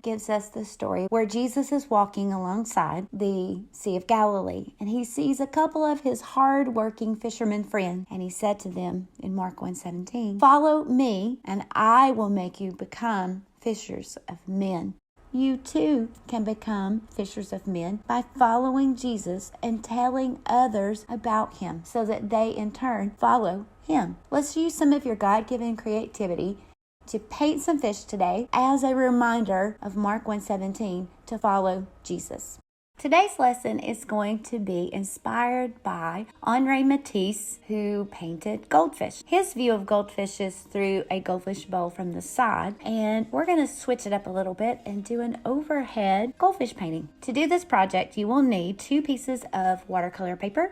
gives us the story where Jesus is walking alongside the Sea of Galilee, and he sees a couple of his hard-working fishermen friends, and he said to them in Mark 1:17, "Follow me, and I will make you become fishers of men." You too can become fishers of men by following Jesus and telling others about him so that they in turn follow him. Let's use some of your God-given creativity to paint some fish today as a reminder of Mark 1:17 to follow Jesus. Today's lesson is going to be inspired by Henri Matisse, who painted goldfish. His view of goldfish is through a goldfish bowl from the side, and we're going to switch it up a little bit and do an overhead goldfish painting. To do this project, you will need 2 pieces of watercolor paper,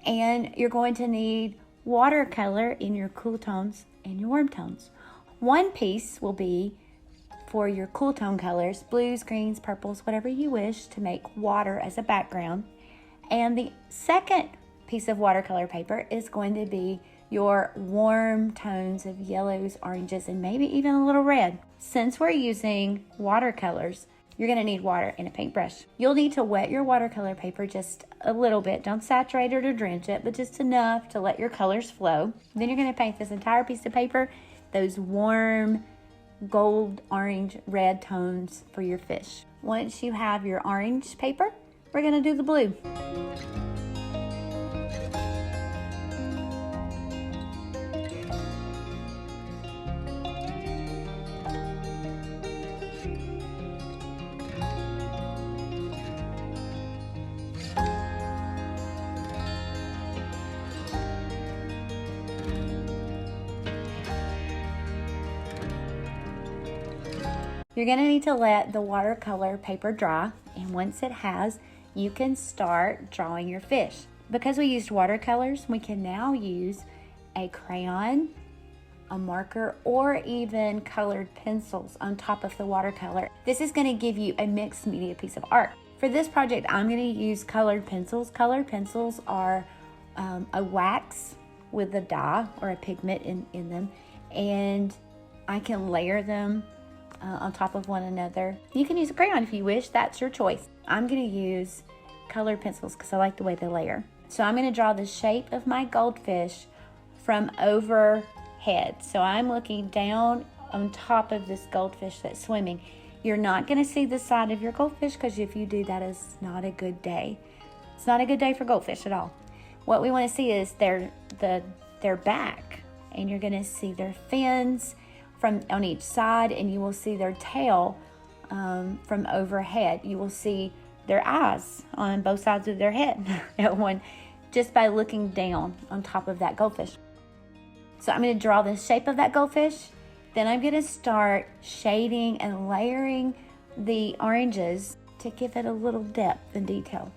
and you're going to need watercolor in your cool tones and your warm tones. One piece will be for your cool tone colors, blues, greens, purples, whatever you wish to make water as a background. And the second piece of watercolor paper is going to be your warm tones of yellows, oranges, and maybe even a little red. Since we're using watercolors, you're going to need water and a paintbrush. You'll need to wet your watercolor paper just a little bit. Don't saturate it or drench it, but just enough to let your colors flow. Then you're going to paint this entire piece of paper, those warm gold, orange, red tones for your fish. Once you have your orange paper, we're going to do the blue. You're going to need to let the watercolor paper dry, and once it has, you can start drawing your fish. Because we used watercolors, we can now use a crayon, a marker, or even colored pencils on top of the watercolor. This is going to give you a mixed media piece of art. For this project, I'm going to use colored pencils. Colored pencils are a wax with a dye or a pigment in them, and I can layer them on top of one another. You can use a crayon if you wish, that's your choice. I'm going to use colored pencils because I like the way they layer. So I'm going to draw the shape of my goldfish from overhead. So I'm looking down on top of this goldfish that's swimming. You're not going to see the side of your goldfish because if you do, that is not a good day. It's not a good day for goldfish at all. What we want to see is their back, and you're going to see their fins from on each side, and you will see their tail from overhead. You will see their eyes on both sides of their head at one, just by looking down on top of that goldfish. So I'm going to draw the shape of that goldfish. Then I'm going to start shading and layering the oranges to give it a little depth and detail.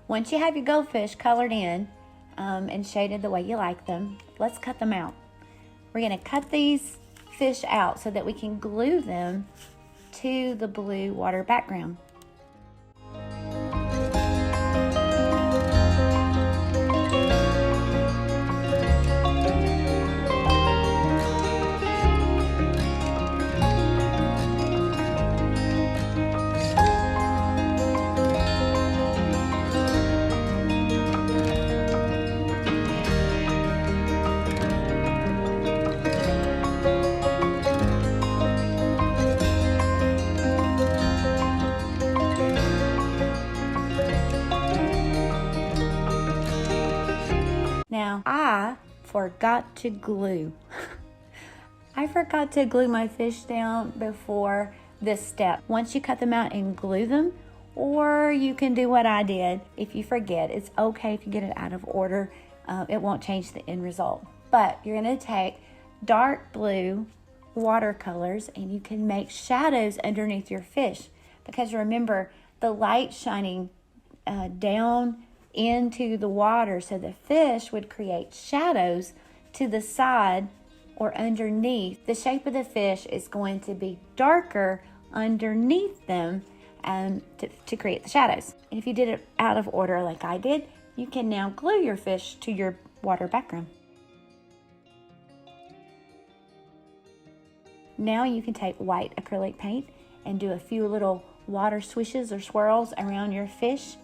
Once you have your goldfish colored in and shaded the way you like them, let's cut them out. We're going to cut these fish out so that we can glue them to the blue water background. Now, I forgot to glue. I forgot to glue my fish down before this step. Once you cut them out and glue them, or you can do what I did. If you forget, it's okay if you get it out of order. It won't change the end result. But you're going to take dark blue watercolors and you can make shadows underneath your fish. Because remember, the light shining down into the water, so the fish would create shadows to the side or underneath. The shape of the fish is going to be darker underneath them to create the shadows. And if you did it out of order like I did, you can now glue your fish to your water background. Now you can take white acrylic paint and do a few little water swishes or swirls around your fish.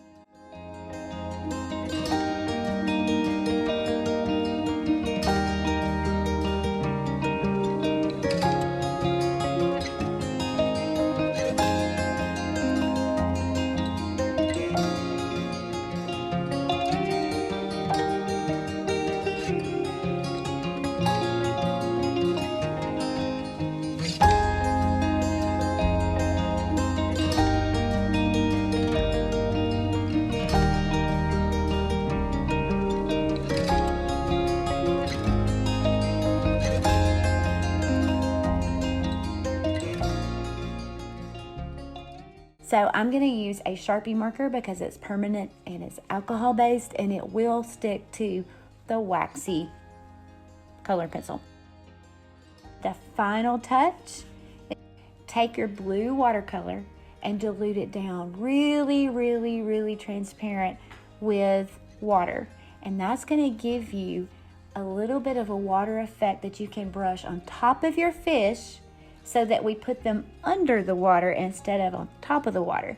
So I'm going to use a Sharpie marker because it's permanent and it's alcohol based and it will stick to the waxy color pencil. The final touch, take your blue watercolor and dilute it down really transparent with water. And that's going to give you a little bit of a water effect that you can brush on top of your fish, so that we put them under the water instead of on top of the water.